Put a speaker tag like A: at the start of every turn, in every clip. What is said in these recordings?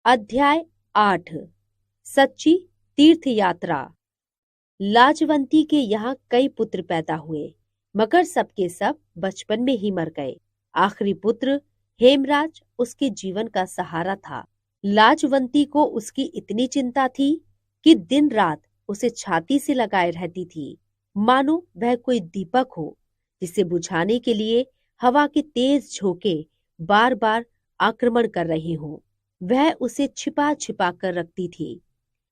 A: अध्याय 8। सच्ची तीर्थ यात्रा। लाजवंती के यहाँ कई पुत्र पैदा हुए, मगर सबके सब बचपन में ही मर गए। आखिरी पुत्र हेमराज उसके जीवन का सहारा था। लाजवंती को उसकी इतनी चिंता थी कि दिन रात उसे छाती से लगाए रहती थी, मानो वह कोई दीपक हो जिसे बुझाने के लिए हवा के तेज झोंके बार बार आक्रमण कर रहे हों। वह उसे छिपा छिपा कर रखती थी,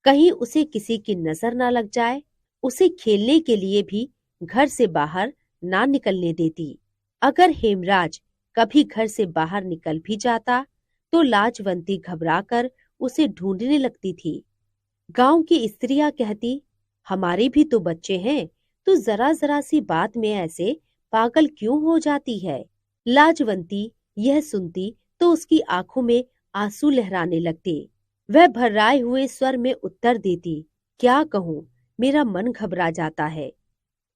A: कहीं उसे किसी की नजर ना लग जाए। उसे खेलने के लिए भी घर से बाहर ना निकलने देती। अगर हेमराज कभी घर से बाहर निकल भी जाता तो लाजवंती घबराकर उसे ढूंढने लगती थी। गांव की स्त्रियां कहती, हमारे भी तो बच्चे हैं, तो जरा जरा सी बात में ऐसे पागल क्यों हो जाती है। लाजवंती यह सुनती तो उसकी आंखों में आंसू लहराने लगते। वह भर्राए हुए स्वर में उत्तर देती, क्या कहूं, मेरा मन घबरा जाता है।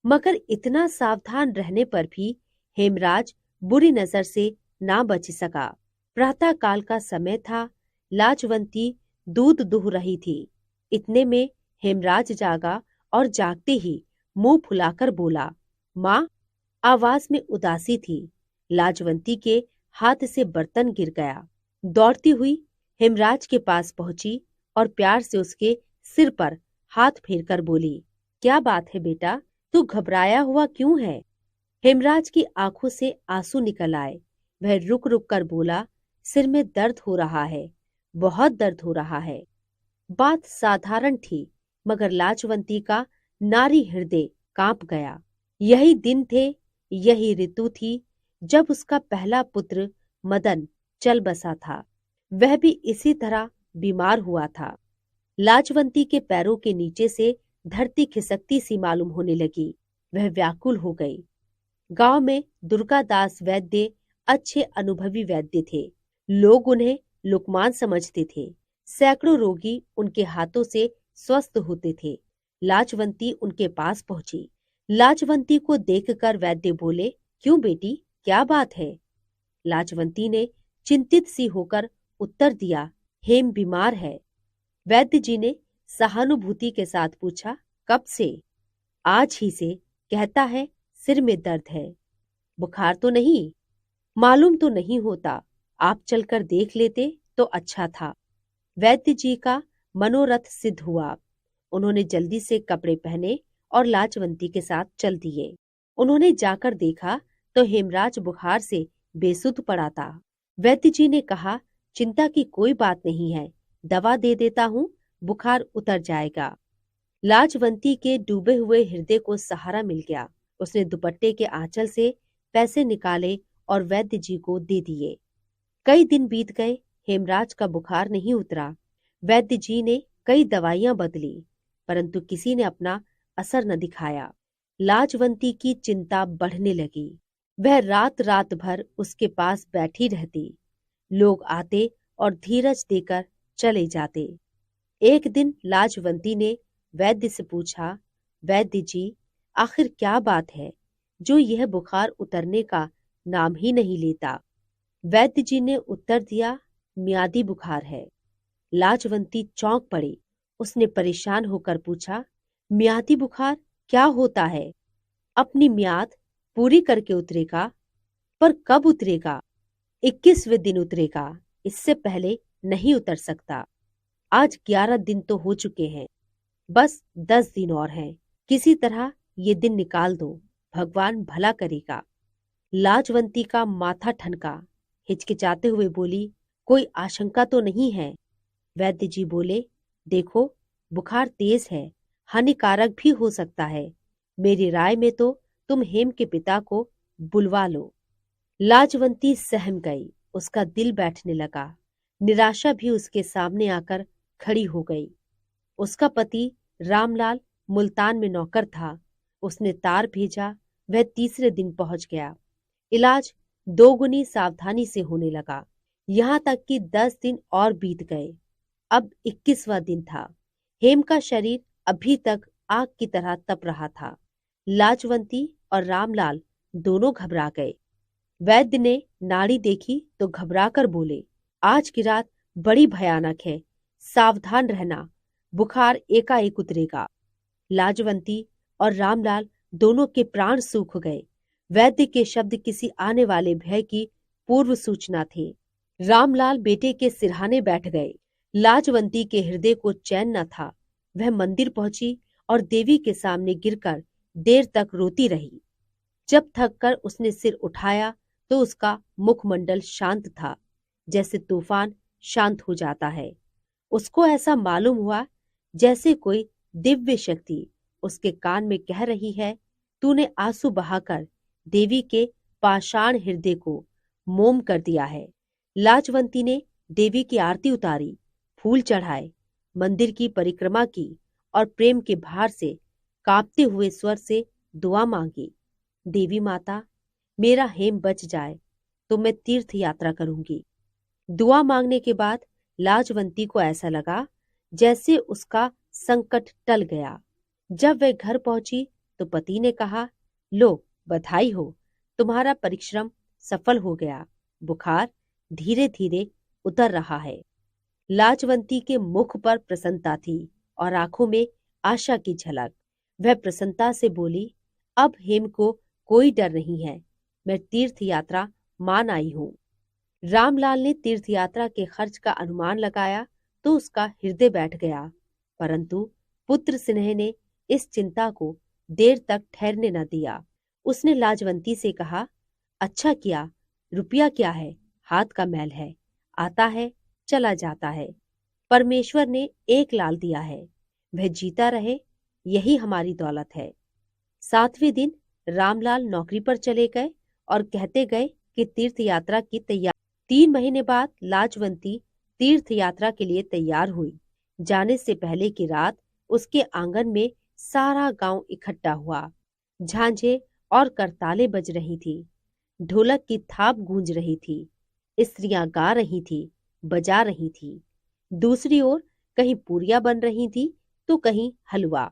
A: मगर इतना सावधान रहने पर भी हेमराज बुरी नजर से ना बच सका। प्रातः काल का समय था। लाजवंती दूध दुह रही थी। इतने में हेमराज जागा और जागते ही मुंह फुलाकर बोला, माँ। आवाज में उदासी थी। लाजवंती के हाथ से बर्तन गिर गया। दौड़ती हुई हेमराज के पास पहुंची और प्यार से उसके सिर पर हाथ फेरकर बोली, क्या बात है बेटा, तू घबराया हुआ क्यों है। हेमराज की आंखों से आंसू निकल आए। वह रुक रुक कर बोला, सिर में दर्द हो रहा है, बहुत दर्द हो रहा है। बात साधारण थी, मगर लाजवंती का नारी हृदय कांप गया। यही दिन थे, यही ऋतु थी जब उसका पहला पुत्र मदन चल बसा था। वह भी इसी तरह बीमार हुआ था। लाजवंती के पैरों के नीचे से धरती खिसकती सी मालूम होने लगी। वह व्याकुल हो गई। गांव में दुर्गादास वैद्य अच्छे अनुभवी वैद्य थे। लोग उन्हें लुकमान समझते थे। सैकड़ों रोगी उनके हाथों से स्वस्थ होते थे। लाजवंती उनके पास पहुंची। लाजवंती को देखकर वैद्य बोले, क्यों बेटी, क्या बात है। लाजवंती ने चिंतित सी होकर उत्तर दिया, हेम बीमार है। वैद्य जी ने सहानुभूति के साथ पूछा, कब से। आज ही से, कहता है सिर में दर्द है। बुखार तो नहीं। मालूम तो नहीं होता, आप चलकर देख लेते तो अच्छा था। वैद्य जी का मनोरथ सिद्ध हुआ। उन्होंने जल्दी से कपड़े पहने और लाजवंती के साथ चल दिए। उन्होंने जाकर देखा तो हेमराज बुखार से बेसुध पड़ा था। वैद्य जी ने कहा, चिंता की कोई बात नहीं है, दवा दे देता हूँ, बुखार उतर जाएगा। लाजवंती के डूबे हुए हृदय को सहारा मिल गया। उसने दुपट्टे के आंचल से पैसे निकाले और वैद्य जी को दे दिए। कई दिन बीत गए, हेमराज का बुखार नहीं उतरा। वैद्य जी ने कई दवाइयां बदली, परंतु किसी ने अपना असर न दिखाया। लाजवंती की चिंता बढ़ने लगी। वह रात रात भर उसके पास बैठी रहती। लोग आते और धीरज देकर चले जाते। एक दिन लाजवंती ने वैद्य से पूछा, वैद्य जी, आखिर क्या बात है जो यह बुखार उतरने का नाम ही नहीं लेता। वैद्य जी ने उत्तर दिया, मियादी बुखार है। लाजवंती चौंक पड़ी। उसने परेशान होकर पूछा, मियादी बुखार क्या होता है। अपनी मियाद पूरी करके उतरेगा, पर कब उतरेगा। 21वें दिन उतरेगा, इससे पहले नहीं उतर सकता। आज 11 दिन तो हो चुके हैं, बस 10 दिन और हैं। किसी तरह ये दिन निकाल दो, भगवान भला करेगा। लाजवंती का माथा ठनका। हिचकिचाते हुए बोली, कोई आशंका तो नहीं है। वैद्य जी बोले, देखो, बुखार तेज है, हानिकारक भी हो सकता है। मेरी राय में तो तुम हेम के पिता को बुलवा लो। लाजवंती सहम गई। उसका दिल बैठने लगा। निराशा भी उसके सामने आकर खड़ी हो गई। उसका पति रामलाल मुल्तान में नौकर था। उसने तार भेजा, वह तीसरे दिन पहुंच गया। इलाज दोगुनी सावधानी से होने लगा, यहाँ तक कि 10 दिन और बीत गए। अब 21वां दिन था। हेम का शरीर अभी तक आग की तरह तप रहा था। लाजवंती और रामलाल दोनों घबरा गए। वैद्य ने नाड़ी देखी तो घबराकर बोले, आज की रात बड़ी भयानक है, सावधान रहना, बुखार एकाएक उतरेगा। लाजवंती और रामलाल दोनों के प्राण सूख गए। वैद्य के शब्द किसी आने वाले भय की पूर्व सूचना थे। रामलाल बेटे के सिरहाने बैठ गए। लाजवंती के हृदय को चैन न था। वह मंदिर पहुंची और देवी के सामने गिरकर देर तक रोती रही। जब थककर उसने सिर उठाया तो उसका मुखमंडल शांत था, जैसे तूफान शांत हो जाता है। उसको ऐसा मालूम हुआ जैसे कोई दिव्य शक्ति उसके कान में कह रही है, तूने आंसू बहाकर देवी के पाषाण हृदय को मोम कर दिया है। लाजवंती ने देवी की आरती उतारी, फूल चढ़ाए, मंदिर की परिक्रमा की और प्रेम के भार से कांपते हुए स्वर से दुआ मांगी, देवी माता, मेरा हेम बच जाए तो मैं तीर्थ यात्रा करूंगी। दुआ मांगने के बाद लाजवंती को ऐसा लगा जैसे उसका संकट टल गया। जब वह घर पहुंची तो पति ने कहा, लो बधाई हो, तुम्हारा परिश्रम सफल हो गया, बुखार धीरे धीरे उतर रहा है। लाजवंती के मुख पर प्रसन्नता थी और आंखों में आशा की झलक। वह प्रसन्नता से बोली, अब हेम को कोई डर नहीं है, मैं तीर्थ यात्रा मान आई हूँ। रामलाल ने तीर्थ यात्रा के खर्च का अनुमान लगाया तो उसका हृदय बैठ गया, परंतु पुत्र स्नेह ने इस चिंता को देर तक ठहरने न दिया। उसने लाजवंती से कहा, अच्छा किया, रुपया क्या है, हाथ का मैल है, आता है चला जाता है। परमेश्वर ने एक लाल दिया है, वह जीता रहे, यही हमारी दौलत है। 7वें दिन रामलाल नौकरी पर चले गए और कहते गए कि तीर्थ यात्रा की तैयारी। 3 महीने बाद लाजवंती तीर्थ यात्रा के लिए तैयार हुई। जाने से पहले की रात उसके आंगन में सारा गांव इकट्ठा हुआ। झांझे और करताले बज रही थी, ढोलक की थाप गूंज रही थी, स्त्रियां गा रही थी, बजा रही थी। दूसरी ओर कहीं पूरियां बन रही थी तो कहीं हलवा।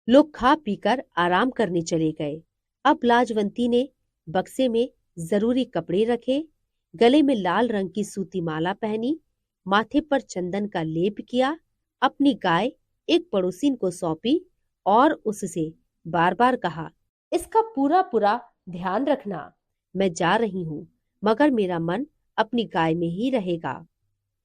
A: लोग खा पीकर आराम करने चले गए। अब लाजवंती ने बक्से में जरूरी कपड़े रखे, गले में लाल रंग की सूती माला पहनी, माथे पर चंदन का लेप किया, अपनी गाय एक पड़ोसिन को सौंपी और उससे बार बार कहा, इसका पूरा पूरा ध्यान रखना। मैं जा रही हूँ, मगर मेरा मन अपनी गाय में ही रहेगा।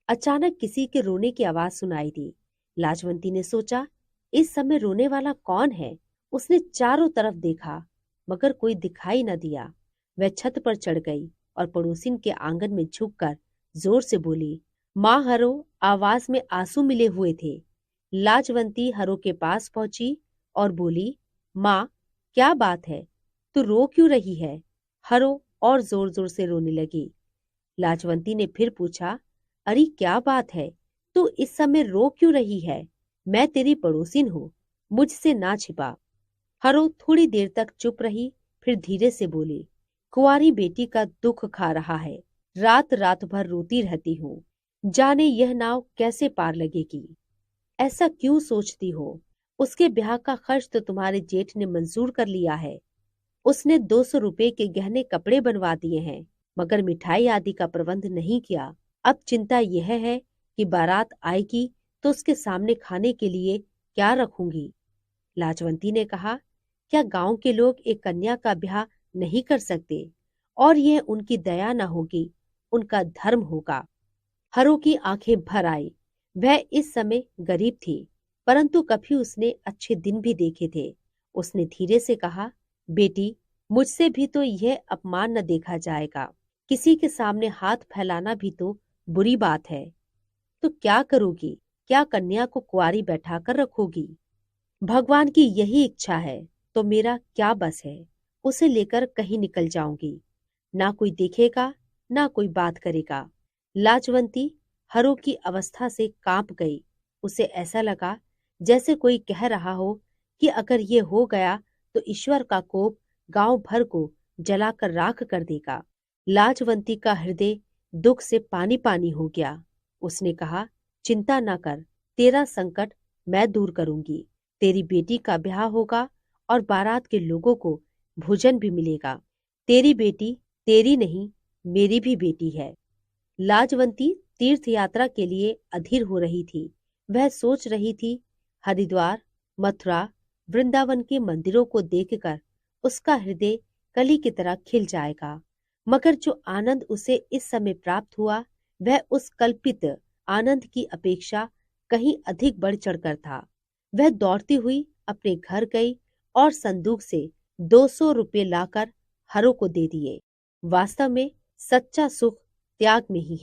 A: अचानक किसी के रोने की आवाज सुनाई दी। लाजवंती ने सोचा, इस समय रोने वाला कौन है? उसने चारों तरफ देखा, मगर कोई दिखाई न दिया। वह छत पर चढ़ गई और पड़ोसिन के आंगन में झुककर जोर से बोली, माँ हरो। आवाज में आंसू मिले हुए थे। लाजवंती हरो के पास पहुंची और बोली, माँ क्या बात है, तू रो क्यों रही है? हरो और जोर जोर से रोने लगी। लाजवंती ने फिर पूछा, अरे क्या बात है, तू इस समय रो क्यों रही है? मैं तेरी पड़ोसिन हूँ, मुझसे ना छिपा। हरो थोड़ी देर तक चुप रही, फिर धीरे से बोली, कुंवारी बेटी का दुख खा रहा है, रात रात भर रोती रहती हूँ, जाने यह नाव कैसे पार लगेगी। ऐसा क्यों सोचती हो? उसके ब्याह का खर्च तो तुम्हारे जेठ ने मंजूर कर लिया है। उसने 200 रुपए के गहने कपड़े बनवा दिए हैं, मगर मिठाई आदि का प्रबंध नहीं किया। अब चिंता यह है कि बारात आएगी तो उसके सामने खाने के लिए क्या रखूंगी। लाजवंती ने कहा, क्या गांव के लोग एक कन्या का ब्याह नहीं कर सकते? और यह उनकी दया न होगी, उनका धर्म होगा। हरो की आंखें भर आई। वह इस समय गरीब थी, परंतु कभी उसने अच्छे दिन भी देखे थे। उसने धीरे से कहा, बेटी, मुझसे भी तो यह अपमान न देखा जाएगा। किसी के सामने हाथ फैलाना भी तो बुरी बात है। तो क्या करोगी? क्या कन्या को कुंवारी बैठाकर रखोगी? भगवान की यही इच्छा है तो मेरा क्या बस है। उसे लेकर कहीं निकल जाऊंगी, ना कोई देखेगा ना कोई बात करेगा। लाजवंती हरो की अवस्था से कांप गई। उसे ऐसा लगा जैसे कोई कह रहा हो कि अगर ये हो गया तो ईश्वर का कोप गांव भर को जलाकर राख कर देगा। लाजवंती का हृदय दुख से पानी पानी हो गया। उसने कहा, चिंता न कर, तेरा संकट मैं दूर करूंगी। तेरी बेटी का ब्याह होगा और बारात के लोगों को भोजन भी मिलेगा। तेरी बेटी तेरी नहीं, मेरी भी बेटी है। लाजवंती तीर्थ यात्रा के लिए अधीर हो रही थी। वह सोच रही थी, हरिद्वार, मथुरा, वृंदावन के मंदिरों को देखकर उसका हृदय कली की तरह खिल जाएगा। मगर जो आनंद उसे इस समय प्राप्त हुआ वह उस कल्पित आनंद की अपेक्षा कहीं अधिक बढ़ चढ़कर था। वह दौड़ती हुई अपने घर गई और संदूक से 200 रुपये लाकर हरों को दे दिए। वास्तव में सच्चा सुख त्याग में ही है।